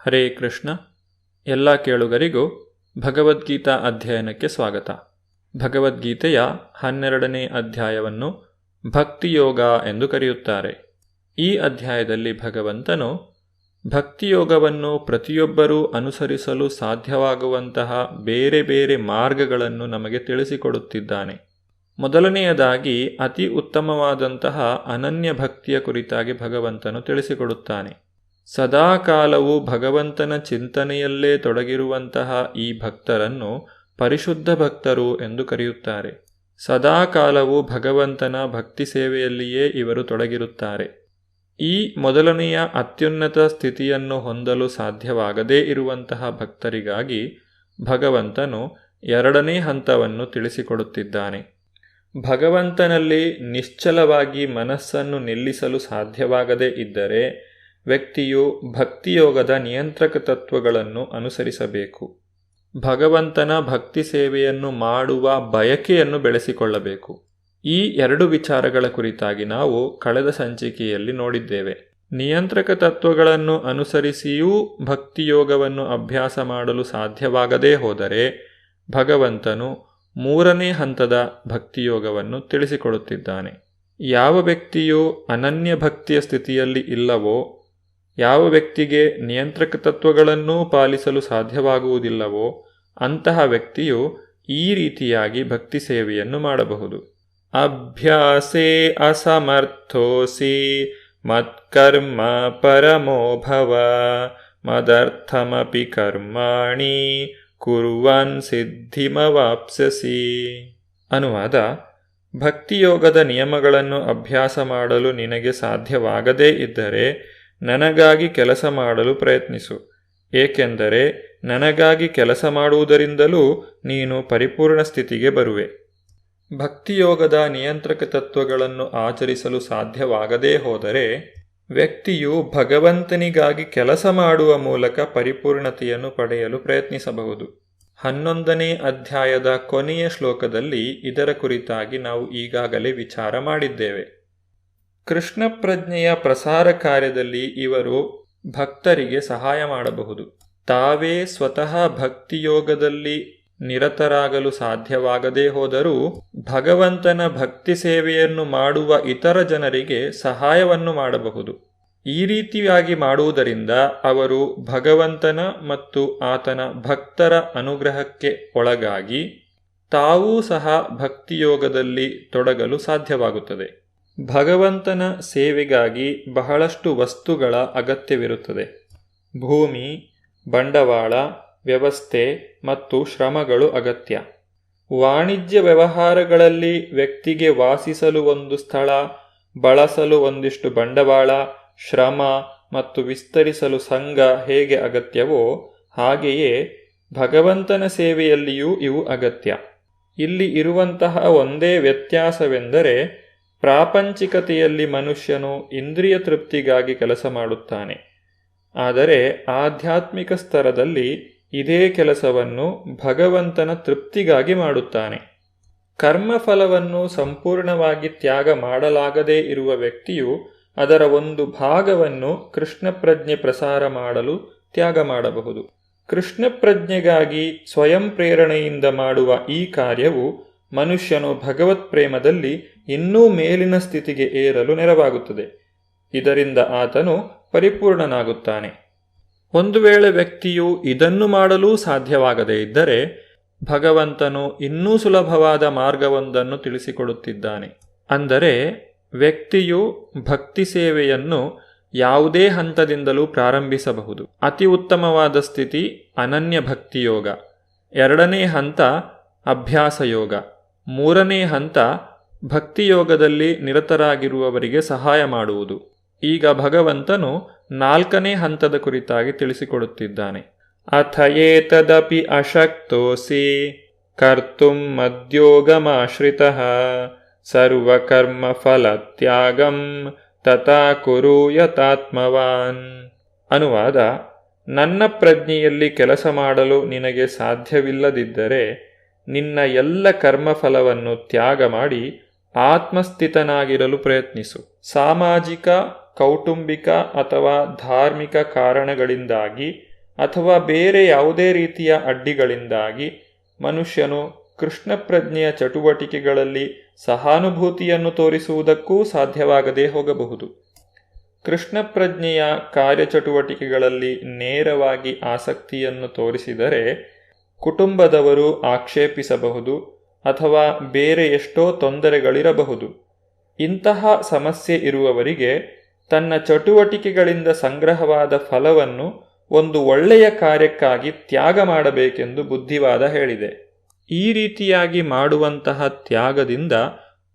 ಹರೇ ಕೃಷ್ಣ. ಎಲ್ಲ ಕೇಳುಗರಿಗೂ ಭಗವದ್ಗೀತಾ ಅಧ್ಯಯನಕ್ಕೆ ಸ್ವಾಗತ. ಭಗವದ್ಗೀತೆಯ 12ನೇ ಅಧ್ಯಾಯವನ್ನು ಭಕ್ತಿಯೋಗ ಎಂದು ಕರೆಯುತ್ತಾರೆ. ಈ ಅಧ್ಯಾಯದಲ್ಲಿ ಭಗವಂತನು ಭಕ್ತಿಯೋಗವನ್ನು ಪ್ರತಿಯೊಬ್ಬರೂ ಅನುಸರಿಸಲು ಸಾಧ್ಯವಾಗುವಂತಹ ಬೇರೆ ಬೇರೆ ಮಾರ್ಗಗಳನ್ನು ನಮಗೆ ತಿಳಿಸಿಕೊಡುತ್ತಿದ್ದಾನೆ. ಮೊದಲನೆಯದಾಗಿ ಅತಿ ಉತ್ತಮವಾದಂತಹ ಅನನ್ಯ ಭಕ್ತಿಯ ಕುರಿತಾಗಿ ಭಗವಂತನು ತಿಳಿಸಿಕೊಡುತ್ತಾನೆ. ಸದಾಕಾಲವೂ ಭಗವಂತನ ಚಿಂತನೆಯಲ್ಲೇ ತೊಡಗಿರುವಂತಹ ಈ ಭಕ್ತರನ್ನು ಪರಿಶುದ್ಧ ಭಕ್ತರು ಎಂದು ಕರೆಯುತ್ತಾರೆ. ಸದಾಕಾಲವೂ ಭಗವಂತನ ಭಕ್ತಿ ಸೇವೆಯಲ್ಲಿಯೇ ಇವರು ತೊಡಗಿರುತ್ತಾರೆ. ಈ ಮೊದಲನೆಯ ಅತ್ಯುನ್ನತ ಸ್ಥಿತಿಯನ್ನು ಹೊಂದಲು ಸಾಧ್ಯವಾಗದೇ ಇರುವಂತಹ ಭಕ್ತರಿಗಾಗಿ ಭಗವಂತನು 2ನೇ ಹಂತವನ್ನು ತಿಳಿಸಿಕೊಡುತ್ತಿದ್ದಾನೆ. ಭಗವಂತನಲ್ಲಿ ನಿಶ್ಚಲವಾಗಿ ಮನಸ್ಸನ್ನು ನಿಲ್ಲಿಸಲು ಸಾಧ್ಯವಾಗದೇ ಇದ್ದರೆ ವ್ಯಕ್ತಿಯು ಭಕ್ತಿಯೋಗದ ನಿಯಂತ್ರಕ ತತ್ವಗಳನ್ನು ಅನುಸರಿಸಬೇಕು. ಭಗವಂತನ ಭಕ್ತಿ ಸೇವೆಯನ್ನು ಮಾಡುವ ಬಯಕೆಯನ್ನು ಬೆಳೆಸಿಕೊಳ್ಳಬೇಕು. ಈ 2 ವಿಚಾರಗಳ ಕುರಿತಾಗಿ ನಾವು ಕಳೆದ ಸಂಚಿಕೆಯಲ್ಲಿ ನೋಡಿದ್ದೇವೆ. ನಿಯಂತ್ರಕ ತತ್ವಗಳನ್ನು ಅನುಸರಿಸಿಯೂ ಭಕ್ತಿಯೋಗವನ್ನು ಅಭ್ಯಾಸ ಮಾಡಲು ಸಾಧ್ಯವಾಗದೇ ಹೋದರೆ ಭಗವಂತನು 3ನೇ ಹಂತದ ಭಕ್ತಿಯೋಗವನ್ನು ತಿಳಿಸಿಕೊಡುತ್ತಿದ್ದಾನೆ. ಯಾವ ವ್ಯಕ್ತಿಯು ಅನನ್ಯ ಭಕ್ತಿಯ ಸ್ಥಿತಿಯಲ್ಲಿ ಇಲ್ಲವೋ, ಯಾವ ವ್ಯಕ್ತಿಗೆ ನಿಯಂತ್ರಕ ತತ್ವಗಳನ್ನೂ ಪಾಲಿಸಲು ಸಾಧ್ಯವಾಗುವುದಿಲ್ಲವೋ ಅಂತಹ ವ್ಯಕ್ತಿಯು ಈ ರೀತಿಯಾಗಿ ಭಕ್ತಿ ಸೇವೆಯನ್ನು ಮಾಡಬಹುದು. ಅಭ್ಯಾಸೇ ಅಸಮರ್ಥೋಸಿ ಮತ್ಕರ್ಮ ಪರಮೋ ಭವ ಮದರ್ಥಮಪಿ ಕರ್ಮಾಣಿ ಕುರ್ವನ್ ಸಿದ್ಧಿಮವಾಪ್ಸ್ಯಸಿ. ಅನುವಾದ: ಭಕ್ತಿಯೋಗದ ನಿಯಮಗಳನ್ನು ಅಭ್ಯಾಸ ಮಾಡಲು ನಿನಗೆ ಸಾಧ್ಯವಾಗದೇ ಇದ್ದರೆ ನನಗಾಗಿ ಕೆಲಸ ಮಾಡಲು ಪ್ರಯತ್ನಿಸು, ಏಕೆಂದರೆ ನನಗಾಗಿ ಕೆಲಸ ಮಾಡುವುದರಿಂದಲೂ ನೀನು ಪರಿಪೂರ್ಣ ಸ್ಥಿತಿಗೆ ಬರುವೆ. ಭಕ್ತಿಯೋಗದ ನಿಯಂತ್ರಕ ತತ್ವಗಳನ್ನು ಆಚರಿಸಲು ಸಾಧ್ಯವಾಗದೇ ಹೋದರೆ ವ್ಯಕ್ತಿಯು ಭಗವಂತನಿಗಾಗಿ ಕೆಲಸ ಮಾಡುವ ಮೂಲಕ ಪರಿಪೂರ್ಣತೆಯನ್ನು ಪಡೆಯಲು ಪ್ರಯತ್ನಿಸಬಹುದು. 11ನೇ ಅಧ್ಯಾಯದ ಕೊನೆಯ ಶ್ಲೋಕದಲ್ಲಿ ಇದರ ಕುರಿತಾಗಿ ನಾವು ಈಗಾಗಲೇ ವಿಚಾರ ಮಾಡಿದ್ದೇವೆ. ಕೃಷ್ಣ ಪ್ರಜ್ಞೆಯ ಪ್ರಸಾರ ಕಾರ್ಯದಲ್ಲಿ ಇವರು ಭಕ್ತರಿಗೆ ಸಹಾಯ ಮಾಡಬಹುದು. ತಾವೇ ಸ್ವತಃ ಭಕ್ತಿಯೋಗದಲ್ಲಿ ನಿರತರಾಗಲು ಸಾಧ್ಯವಾಗದೇ ಹೋದರೂ ಭಗವಂತನ ಭಕ್ತಿ ಸೇವೆಯನ್ನು ಮಾಡುವ ಇತರ ಜನರಿಗೆ ಸಹಾಯವನ್ನು ಮಾಡಬಹುದು. ಈ ರೀತಿಯಾಗಿ ಮಾಡುವುದರಿಂದ ಅವರು ಭಗವಂತನ ಮತ್ತು ಆತನ ಭಕ್ತರ ಅನುಗ್ರಹಕ್ಕೆ ಒಳಗಾಗಿ ತಾವೂ ಸಹ ಭಕ್ತಿಯೋಗದಲ್ಲಿ ತೊಡಗಲು ಸಾಧ್ಯವಾಗುತ್ತದೆ. ಭಗವಂತನ ಸೇವೆಗಾಗಿ ಬಹಳಷ್ಟು ವಸ್ತುಗಳ ಅಗತ್ಯವಿರುತ್ತದೆ. ಭೂಮಿ, ಬಂಡವಾಳ, ವ್ಯವಸ್ಥೆ ಮತ್ತು ಶ್ರಮಗಳು ಅಗತ್ಯ. ವಾಣಿಜ್ಯ ವ್ಯವಹಾರಗಳಲ್ಲಿ ವ್ಯಕ್ತಿಗೆ ವಾಸಿಸಲು ಒಂದು ಸ್ಥಳ, ಬಳಸಲು ಒಂದಿಷ್ಟು ಬಂಡವಾಳ, ಶ್ರಮ ಮತ್ತು ವಿಸ್ತರಿಸಲು ಸಂಘ ಹೇಗೆ ಅಗತ್ಯವೋ ಹಾಗೆಯೇ ಭಗವಂತನ ಸೇವೆಯಲ್ಲಿಯೂ ಇವು ಅಗತ್ಯ. ಇಲ್ಲಿ ಇರುವಂತಹ ಒಂದೇ ವ್ಯತ್ಯಾಸವೆಂದರೆ ಪ್ರಾಪಂಚಿಕತೆಯಲ್ಲಿ ಮನುಷ್ಯನು ಇಂದ್ರಿಯ ತೃಪ್ತಿಗಾಗಿ ಕೆಲಸ ಮಾಡುತ್ತಾನೆ, ಆದರೆ ಆಧ್ಯಾತ್ಮಿಕ ಸ್ತರದಲ್ಲಿ ಇದೇ ಕೆಲಸವನ್ನು ಭಗವಂತನ ತೃಪ್ತಿಗಾಗಿ ಮಾಡುತ್ತಾನೆ. ಕರ್ಮಫಲವನ್ನು ಸಂಪೂರ್ಣವಾಗಿ ತ್ಯಾಗ ಮಾಡಲಾಗದೇ ಇರುವ ವ್ಯಕ್ತಿಯು ಅದರ ಒಂದು ಭಾಗವನ್ನು ಕೃಷ್ಣ ಪ್ರಜ್ಞೆ ಪ್ರಸಾರ ಮಾಡಲು ತ್ಯಾಗ ಮಾಡಬಹುದು. ಕೃಷ್ಣ ಪ್ರಜ್ಞೆಗಾಗಿ ಸ್ವಯಂ ಪ್ರೇರಣೆಯಿಂದ ಮಾಡುವ ಈ ಕಾರ್ಯವು ಮನುಷ್ಯನು ಭಗವತ್ ಪ್ರೇಮದಲ್ಲಿ ಇನ್ನೂ ಮೇಲಿನ ಸ್ಥಿತಿಗೆ ಏರಲು ನೆರವಾಗುತ್ತದೆ. ಇದರಿಂದ ಆತನು ಪರಿಪೂರ್ಣನಾಗುತ್ತಾನೆ. ಒಂದು ವೇಳೆ ವ್ಯಕ್ತಿಯು ಇದನ್ನು ಮಾಡಲು ಸಾಧ್ಯವಾಗದೇ ಇದ್ದರೆ ಭಗವಂತನು ಇನ್ನೂ ಸುಲಭವಾದ ಮಾರ್ಗವೊಂದನ್ನು ತಿಳಿಸಿಕೊಡುತ್ತಿದ್ದಾನೆ. ಅಂದರೆ ವ್ಯಕ್ತಿಯು ಭಕ್ತಿ ಸೇವೆಯನ್ನು ಯಾವುದೇ ಹಂತದಿಂದಲೂ ಪ್ರಾರಂಭಿಸಬಹುದು. ಅತಿ ಉತ್ತಮವಾದ ಸ್ಥಿತಿ ಅನನ್ಯ ಭಕ್ತಿಯೋಗ, 2ನೇ ಹಂತ ಅಭ್ಯಾಸ ಯೋಗ, 3ನೇ ಹಂತ ಭಕ್ತಿಯೋಗದಲ್ಲಿ ನಿರತರಾಗಿರುವವರಿಗೆ ಸಹಾಯ ಮಾಡುವುದು. ಈಗ ಭಗವಂತನು 4ನೇ ಹಂತದ ಕುರಿತಾಗಿ ತಿಳಿಸಿಕೊಡುತ್ತಿದ್ದಾನೆ. ಅಥ ಏತದಪಿ ಅಶಕ್ತೋಸಿ ಕರ್ತುಂ ಮದ್ಯೋಗಮಾಶ್ರಿತಃ ಸರ್ವಕರ್ಮ ಫಲತ್ಯಾಗಂ ತಥಾ ಕುರು ಯತಾತ್ಮವಾನ್. ಅನುವಾದ: ನನ್ನ ಪ್ರಜ್ಞೆಯಲ್ಲಿ ಕೆಲಸ ಮಾಡಲು ನಿನಗೆ ಸಾಧ್ಯವಿಲ್ಲದಿದ್ದರೆ ನಿನ್ನ ಎಲ್ಲ ಕರ್ಮಫಲವನ್ನು ತ್ಯಾಗ ಮಾಡಿ ಆತ್ಮಸ್ಥಿತನಾಗಿರಲು ಪ್ರಯತ್ನಿಸು. ಸಾಮಾಜಿಕ, ಕೌಟುಂಬಿಕ ಅಥವಾ ಧಾರ್ಮಿಕ ಕಾರಣಗಳಿಂದಾಗಿ ಅಥವಾ ಬೇರೆ ಯಾವುದೇ ರೀತಿಯ ಅಡ್ಡಿಗಳಿಂದಾಗಿ ಮನುಷ್ಯನು ಕೃಷ್ಣ ಪ್ರಜ್ಞೆಯ ಚಟುವಟಿಕೆಗಳಲ್ಲಿ ಸಹಾನುಭೂತಿಯನ್ನು ತೋರಿಸುವುದಕ್ಕೂ ಸಾಧ್ಯವಾಗದೇ ಹೋಗಬಹುದು. ಕೃಷ್ಣ ಪ್ರಜ್ಞೆಯ ಕಾರ್ಯಚಟುವಟಿಕೆಗಳಲ್ಲಿ ನೇರವಾಗಿ ಆಸಕ್ತಿಯನ್ನು ತೋರಿಸಿದರೆ ಕುಟುಂಬದವರು ಆಕ್ಷೇಪಿಸಬಹುದು ಅಥವಾ ಬೇರೆ ಎಷ್ಟೋ ತೊಂದರೆಗಳಿರಬಹುದು. ಇಂತಹ ಸಮಸ್ಯೆ ಇರುವವರಿಗೆ ತನ್ನ ಚಟುವಟಿಕೆಗಳಿಂದ ಸಂಗ್ರಹವಾದ ಫಲವನ್ನು ಒಂದು ಒಳ್ಳೆಯ ಕಾರ್ಯಕ್ಕಾಗಿ ತ್ಯಾಗ ಮಾಡಬೇಕೆಂದು ಬುದ್ಧಿವಾದ ಹೇಳಿದೆ. ಈ ರೀತಿಯಾಗಿ ಮಾಡುವಂತಹ ತ್ಯಾಗದಿಂದ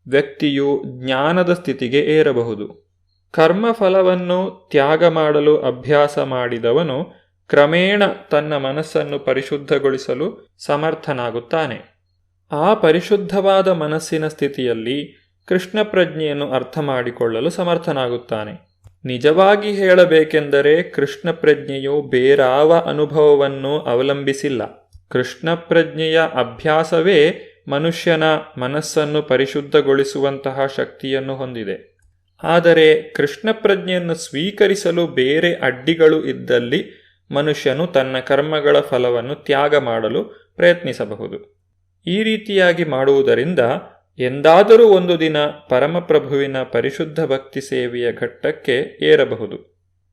ವ್ಯಕ್ತಿಯು ಜ್ಞಾನದ ಸ್ಥಿತಿಗೆ ಏರಬಹುದು. ಕರ್ಮಫಲವನ್ನು ತ್ಯಾಗ ಮಾಡಲು ಅಭ್ಯಾಸ ಮಾಡಿದವನು ಕ್ರಮೇಣ ತನ್ನ ಮನಸ್ಸನ್ನು ಪರಿಶುದ್ಧಗೊಳಿಸಲು ಸಮರ್ಥನಾಗುತ್ತಾನೆ. ಆ ಪರಿಶುದ್ಧವಾದ ಮನಸ್ಸಿನ ಸ್ಥಿತಿಯಲ್ಲಿ ಕೃಷ್ಣ ಪ್ರಜ್ಞೆಯನ್ನು ಅರ್ಥ ಮಾಡಿಕೊಳ್ಳಲು ಸಮರ್ಥನಾಗುತ್ತಾನೆ. ನಿಜವಾಗಿ ಹೇಳಬೇಕೆಂದರೆ ಕೃಷ್ಣ ಪ್ರಜ್ಞೆಯು ಬೇರಾವ ಅನುಭವವನ್ನು ಅವಲಂಬಿಸಿಲ್ಲ. ಕೃಷ್ಣ ಪ್ರಜ್ಞೆಯ ಅಭ್ಯಾಸವೇ ಮನುಷ್ಯನ ಮನಸ್ಸನ್ನು ಪರಿಶುದ್ಧಗೊಳಿಸುವಂತಹ ಶಕ್ತಿಯನ್ನು ಹೊಂದಿದೆ. ಆದರೆ ಕೃಷ್ಣ ಪ್ರಜ್ಞೆಯನ್ನು ಸ್ವೀಕರಿಸಲು ಬೇರೆ ಅಡ್ಡಿಗಳು ಇದ್ದಲ್ಲಿ ಮನುಷ್ಯನು ತನ್ನ ಕರ್ಮಗಳ ಫಲವನ್ನು ತ್ಯಾಗ ಮಾಡಲು ಪ್ರಯತ್ನಿಸಬಹುದು. ಈ ರೀತಿಯಾಗಿ ಮಾಡುವುದರಿಂದ ಎಂದಾದರೂ ಒಂದು ದಿನ ಪರಮಪ್ರಭುವಿನ ಪರಿಶುದ್ಧ ಭಕ್ತಿ ಸೇವೆಯ ಘಟ್ಟಕ್ಕೆ ಏರಬಹುದು.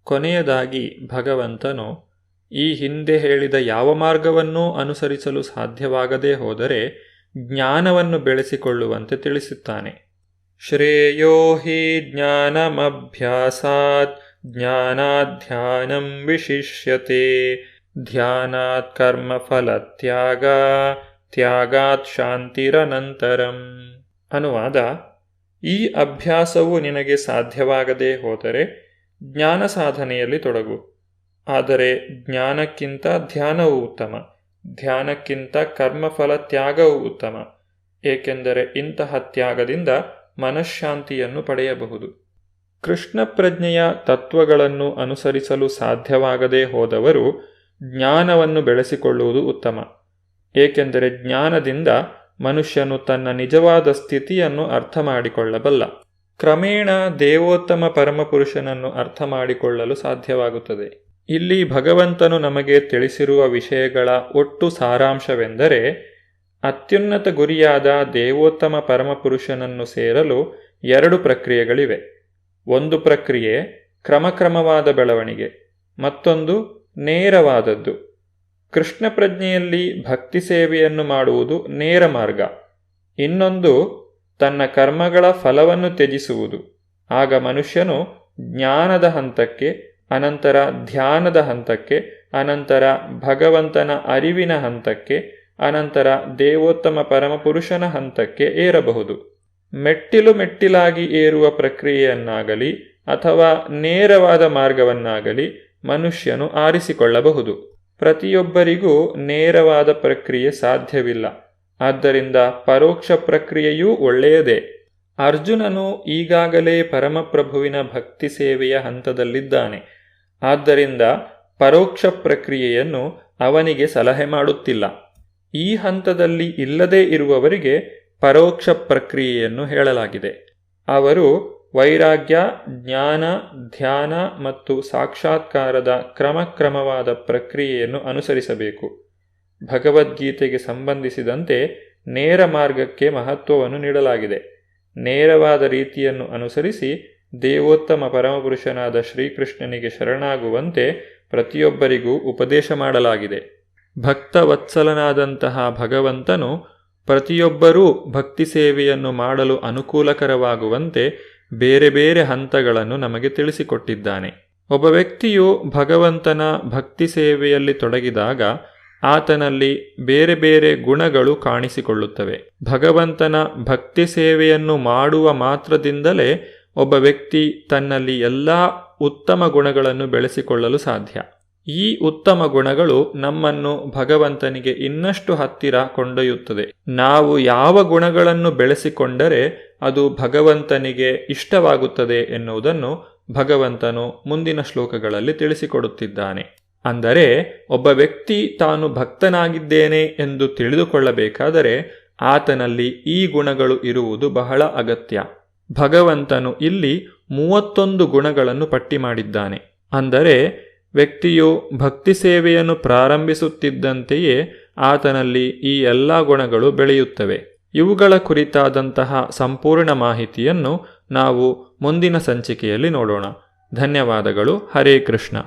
ಕೊನೆಯದಾಗಿ ಭಗವಂತನು ಈ ಹಿಂದೆ ಹೇಳಿದ ಯಾವ ಮಾರ್ಗವನ್ನೂ ಅನುಸರಿಸಲು ಸಾಧ್ಯವಾಗದೇ ಹೋದರೆ ಜ್ಞಾನವನ್ನು ಬೆಳೆಸಿಕೊಳ್ಳುವಂತೆ ತಿಳಿಸುತ್ತಾನೆ. ಶ್ರೇಯೋ ಹಿ ಜ್ಞಾನಮಭ್ಯಾಸಾತ್ ಜ್ಞಾನಾಧ್ಯಾನಂ ವಿಶಿಷ್ಯತೆ ಧ್ಯಾನಾತ್ ಕರ್ಮಫಲ ತ್ಯಾಗ ತ್ಯಾಗಾತ್ ಶಾಂತಿರನಂತರಂ. ಅನುವಾದ: ಈ ಅಭ್ಯಾಸವು ನಿನಗೆ ಸಾಧ್ಯವಾಗದೇ ಹೋದರೆ ಜ್ಞಾನ ಸಾಧನೆಯಲ್ಲಿ ತೊಡಗು. ಆದರೆ ಜ್ಞಾನಕ್ಕಿಂತ ಧ್ಯಾನವು ಉತ್ತಮ, ಧ್ಯಾನಕ್ಕಿಂತ ಕರ್ಮಫಲ ತ್ಯಾಗವು ಉತ್ತಮ, ಏಕೆಂದರೆ ಇಂತಹ ತ್ಯಾಗದಿಂದ ಮನಃಶಾಂತಿಯನ್ನು ಪಡೆಯಬಹುದು. ಕೃಷ್ಣ ಪ್ರಜ್ಞೆಯ ತತ್ವಗಳನ್ನು ಅನುಸರಿಸಲು ಸಾಧ್ಯವಾಗದೇ ಹೋದವರು ಜ್ಞಾನವನ್ನು ಬೆಳೆಸಿಕೊಳ್ಳುವುದು ಉತ್ತಮ, ಏಕೆಂದರೆ ಜ್ಞಾನದಿಂದ ಮನುಷ್ಯನು ತನ್ನ ನಿಜವಾದ ಸ್ಥಿತಿಯನ್ನು ಅರ್ಥ ಮಾಡಿಕೊಳ್ಳಬಲ್ಲ. ಕ್ರಮೇಣ ದೇವೋತ್ತಮ ಪರಮಪುರುಷನನ್ನು ಅರ್ಥ ಮಾಡಿಕೊಳ್ಳಲು ಸಾಧ್ಯವಾಗುತ್ತದೆ. ಇಲ್ಲಿ ಭಗವಂತನು ನಮಗೆ ತಿಳಿಸಿರುವ ವಿಷಯಗಳ ಒಟ್ಟು ಸಾರಾಂಶವೆಂದರೆ, ಅತ್ಯುನ್ನತ ಗುರಿಯಾದ ದೇವೋತ್ತಮ ಪರಮಪುರುಷನನ್ನು ಸೇರಲು 2 ಪ್ರಕ್ರಿಯೆಗಳಿವೆ. ಒಂದು ಪ್ರಕ್ರಿಯೆ ಕ್ರಮಕ್ರಮವಾದ ಬೆಳವಣಿಗೆ, ಮತ್ತೊಂದು ನೇರವಾದದ್ದು. ಕೃಷ್ಣ ಪ್ರಜ್ಞೆಯಲ್ಲಿ ಭಕ್ತಿ ಸೇವೆಯನ್ನು ಮಾಡುವುದು ನೇರ ಮಾರ್ಗ. ಇನ್ನೊಂದು ತನ್ನ ಕರ್ಮಗಳ ಫಲವನ್ನು ತ್ಯಜಿಸುವುದು. ಆಗ ಮನುಷ್ಯನು ಜ್ಞಾನದ ಹಂತಕ್ಕೆ, ಅನಂತರ ಧ್ಯಾನದ ಹಂತಕ್ಕೆ, ಅನಂತರ ಭಗವಂತನ ಅರಿವಿನ ಹಂತಕ್ಕೆ, ಅನಂತರ ದೇವೋತ್ತಮ ಪರಮಪುರುಷನ ಹಂತಕ್ಕೆ ಏರಬಹುದು. ಮೆಟ್ಟಿಲು ಮೆಟ್ಟಿಲಾಗಿ ಏರುವ ಪ್ರಕ್ರಿಯೆಯನ್ನಾಗಲಿ ಅಥವಾ ನೇರವಾದ ಮಾರ್ಗವನ್ನಾಗಲಿ ಮನುಷ್ಯನು ಆರಿಸಿಕೊಳ್ಳಬಹುದು. ಪ್ರತಿಯೊಬ್ಬರಿಗೂ ನೇರವಾದ ಪ್ರಕ್ರಿಯೆ ಸಾಧ್ಯವಿಲ್ಲ. ಆದ್ದರಿಂದ ಪರೋಕ್ಷ ಪ್ರಕ್ರಿಯೆಯೂ ಒಳ್ಳೆಯದೇ. ಅರ್ಜುನನು ಈಗಾಗಲೇ ಪರಮಪ್ರಭುವಿನ ಭಕ್ತಿ ಸೇವೆಯ ಹಂತದಲ್ಲಿದ್ದಾನೆ. ಆದ್ದರಿಂದ ಪರೋಕ್ಷ ಪ್ರಕ್ರಿಯೆಯನ್ನು ಅವನಿಗೆ ಸಲಹೆ ಮಾಡುತ್ತಿಲ್ಲ. ಈ ಹಂತದಲ್ಲಿ ಇಲ್ಲದೇ ಇರುವವರಿಗೆ ಪರೋಕ್ಷ ಪ್ರಕ್ರಿಯೆಯನ್ನು ಹೇಳಲಾಗಿದೆ. ಅವರು ವೈರಾಗ್ಯ, ಜ್ಞಾನ, ಧ್ಯಾನ ಮತ್ತು ಸಾಕ್ಷಾತ್ಕಾರದ ಕ್ರಮಕ್ರಮವಾದ ಪ್ರಕ್ರಿಯೆಯನ್ನು ಅನುಸರಿಸಬೇಕು. ಭಗವದ್ಗೀತೆಗೆ ಸಂಬಂಧಿಸಿದಂತೆ ನೇರ ಮಾರ್ಗಕ್ಕೆ ಮಹತ್ವವನ್ನು ನೀಡಲಾಗಿದೆ. ನೇರವಾದ ರೀತಿಯನ್ನು ಅನುಸರಿಸಿ ದೇವೋತ್ತಮ ಪರಮಪುರುಷನಾದ ಶ್ರೀಕೃಷ್ಣನಿಗೆ ಶರಣಾಗುವಂತೆ ಪ್ರತಿಯೊಬ್ಬರಿಗೂ ಉಪದೇಶ ಮಾಡಲಾಗಿದೆ. ಭಕ್ತವತ್ಸಲನಾದಂತಹ ಭಗವಂತನು ಪ್ರತಿಯೊಬ್ಬರೂ ಭಕ್ತಿ ಸೇವೆಯನ್ನು ಮಾಡಲು ಅನುಕೂಲಕರವಾಗುವಂತೆ ಬೇರೆ ಬೇರೆ ಹಂತಗಳನ್ನು ನಮಗೆ ತಿಳಿಸಿಕೊಟ್ಟಿದ್ದಾನೆ. ಒಬ್ಬ ವ್ಯಕ್ತಿಯು ಭಗವಂತನ ಭಕ್ತಿ ಸೇವೆಯಲ್ಲಿ ತೊಡಗಿದಾಗ ಆತನಲ್ಲಿ ಬೇರೆ ಬೇರೆ ಗುಣಗಳು ಕಾಣಿಸಿಕೊಳ್ಳುತ್ತವೆ. ಭಗವಂತನ ಭಕ್ತಿ ಸೇವೆಯನ್ನು ಮಾಡುವ ಮಾತ್ರದಿಂದಲೇ ಒಬ್ಬ ವ್ಯಕ್ತಿ ತನ್ನಲ್ಲಿ ಎಲ್ಲ ಉತ್ತಮ ಗುಣಗಳನ್ನು ಬೆಳೆಸಿಕೊಳ್ಳಲು ಸಾಧ್ಯ. ಈ ಉತ್ತಮ ಗುಣಗಳು ನಮ್ಮನ್ನು ಭಗವಂತನಿಗೆ ಇನ್ನಷ್ಟು ಹತ್ತಿರ ಕೊಂಡೊಯ್ಯುತ್ತದೆ. ನಾವು ಯಾವ ಗುಣಗಳನ್ನು ಬೆಳೆಸಿಕೊಂಡರೆ ಅದು ಭಗವಂತನಿಗೆ ಇಷ್ಟವಾಗುತ್ತದೆ ಎನ್ನುವುದನ್ನು ಭಗವಂತನು ಮುಂದಿನ ಶ್ಲೋಕಗಳಲ್ಲಿ ತಿಳಿಸಿಕೊಡುತ್ತಿದ್ದಾನೆ. ಅಂದರೆ ಒಬ್ಬ ವ್ಯಕ್ತಿ ತಾನು ಭಕ್ತನಾಗಿದ್ದೇನೆ ಎಂದು ತಿಳಿದುಕೊಳ್ಳಬೇಕಾದರೆ ಆತನಲ್ಲಿ ಈ ಗುಣಗಳು ಇರುವುದು ಬಹಳ ಅಗತ್ಯ. ಭಗವಂತನು ಇಲ್ಲಿ 31 ಗುಣಗಳನ್ನು ಪಟ್ಟಿ ಮಾಡಿದ್ದಾನೆ. ಅಂದರೆ ವ್ಯಕ್ತಿಯು ಭಕ್ತಿ ಸೇವೆಯನ್ನು ಪ್ರಾರಂಭಿಸುತ್ತಿದ್ದಂತೆಯೇ ಆತನಲ್ಲಿ ಈ ಎಲ್ಲ ಗುಣಗಳು ಬೆಳೆಯುತ್ತವೆ. ಇವುಗಳ ಕುರಿತಾದಂತಹ ಸಂಪೂರ್ಣ ಮಾಹಿತಿಯನ್ನು ನಾವು ಮುಂದಿನ ಸಂಚಿಕೆಯಲ್ಲಿ ನೋಡೋಣ. ಧನ್ಯವಾದಗಳು. ಹರೇ ಕೃಷ್ಣ.